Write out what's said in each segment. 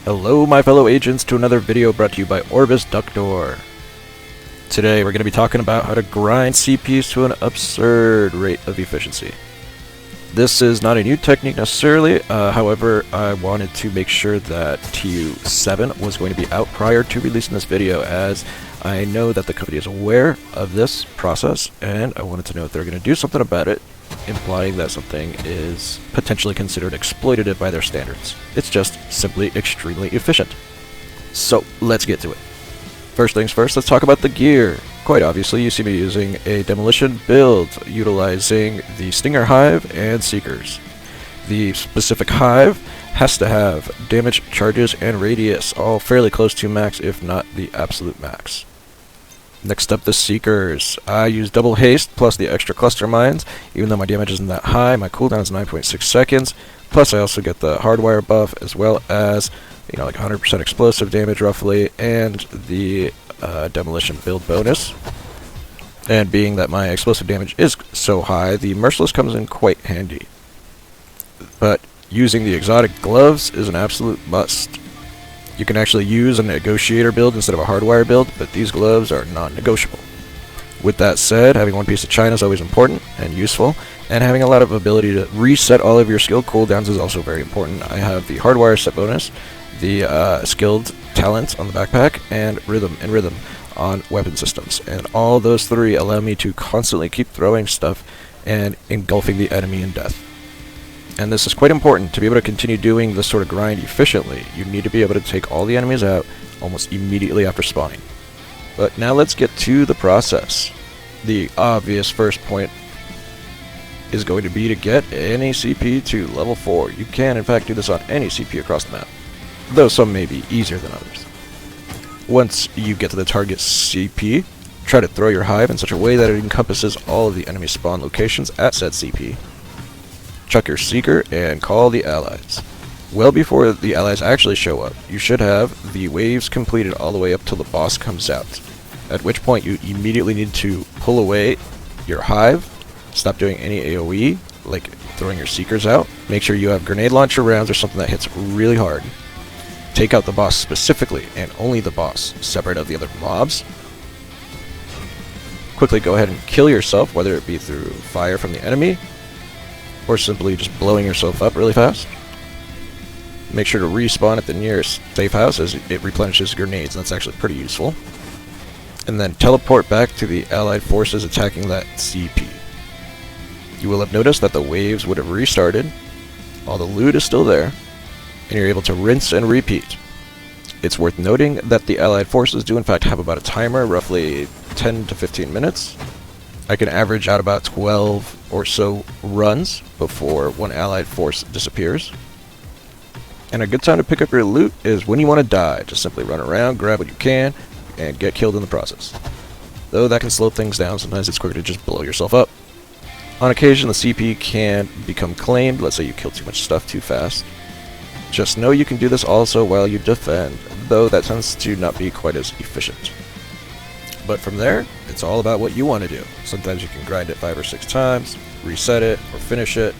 Hello my fellow agents to another video brought to you by Orbis Ductor. Today we're going to be talking about how to grind CPs to an absurd rate of efficiency. This is not a new technique necessarily, however I wanted to make sure that TU7 was going to be out prior to releasing this video, as I know that the company is aware of this process and I wanted to know if they're going to do something about it, implying that something is potentially considered exploitative by their standards. It's just simply extremely efficient. So let's get to it. First things first, let's talk about the gear. Quite obviously, you see me using a demolition build, utilizing the Stinger Hive and Seekers. The specific Hive has to have damage, charges, and radius, all fairly close to max, if not the absolute max. Next up, the Seekers. I use double haste plus the extra cluster mines. Even though my damage isn't that high, my cooldown is 9.6 seconds. Plus I also get the hardwire buff, as well as, like 100% explosive damage roughly, and the demolition build bonus. And being that my explosive damage is so high, the Merciless comes in quite handy. But using the exotic gloves is an absolute must. You can actually use a negotiator build instead of a hardwire build, but these gloves are non-negotiable. With that said, having one piece of China is always important and useful, and having a lot of ability to reset all of your skill cooldowns is also very important. I have the hardwire set bonus, the skilled talent on the backpack, and rhythm on weapon systems. And all those three allow me to constantly keep throwing stuff and engulfing the enemy in death. And this is quite important. To be able to continue doing this sort of grind efficiently, you need to be able to take all the enemies out almost immediately after spawning. But now let's get to the process. The obvious first point is going to be to get any CP to level 4. You can in fact do this on any CP across the map, though some may be easier than others. Once you get to the target CP, try to throw your hive in such a way that it encompasses all of the enemy spawn locations at said CP. Chuck your Seeker and call the allies. Well before the allies actually show up, you should have the waves completed all the way up till the boss comes out, at which point you immediately need to pull away your hive, stop doing any AoE, like throwing your Seekers out, make sure you have grenade launcher rounds or something that hits really hard, take out the boss specifically, and only the boss, separate of the other mobs. Quickly go ahead and kill yourself, whether it be through fire from the enemy, or simply just blowing yourself up really fast. Make sure to respawn at the nearest safe house, as it replenishes grenades, and that's actually pretty useful. And then teleport back to the allied forces attacking that CP. You will have noticed that the waves would have restarted, all the loot is still there, and you're able to rinse and repeat. It's worth noting that the allied forces do in fact have about a timer, roughly 10 to 15 minutes. I can average out about 12 or so runs before one allied force disappears. And a good time to pick up your loot is when you want to die. Just simply run around, grab what you can, and get killed in the process. Though that can slow things down, sometimes it's quicker to just blow yourself up. On occasion, the CP can become claimed, let's say you kill too much stuff too fast. Just know you can do this also while you defend, though that tends to not be quite as efficient. But from there, it's all about what you want to do. Sometimes you can grind it 5 or 6 times, reset it, or finish it.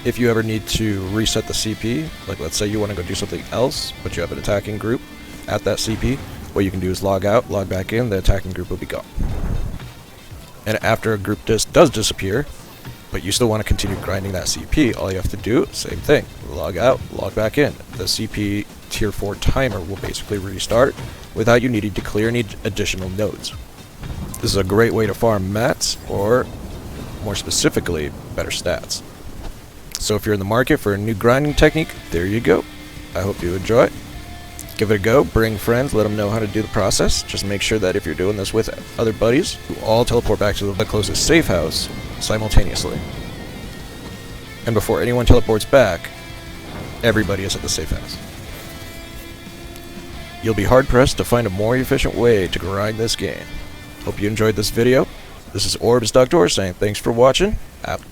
If you ever need to reset the CP, like let's say you want to go do something else, but you have an attacking group at that CP, what you can do is log out, log back in, the attacking group will be gone. And after a group does disappear, but you still want to continue grinding that CP, all you have to do, same thing, log out, log back in. The CP tier 4 timer will basically restart without you needing to clear any additional nodes. This is a great way to farm mats, or more specifically, better stats. So if you're in the market for a new grinding technique, there you go. I hope you enjoy it. Give it a go, bring friends, let them know how to do the process. Just make sure that if you're doing this with other buddies, you all teleport back to the closest safe house simultaneously. And before anyone teleports back, everybody is at the safe house. You'll be hard-pressed to find a more efficient way to grind this game. Hope you enjoyed this video. This is Orbis Ductor saying thanks for watching. Out.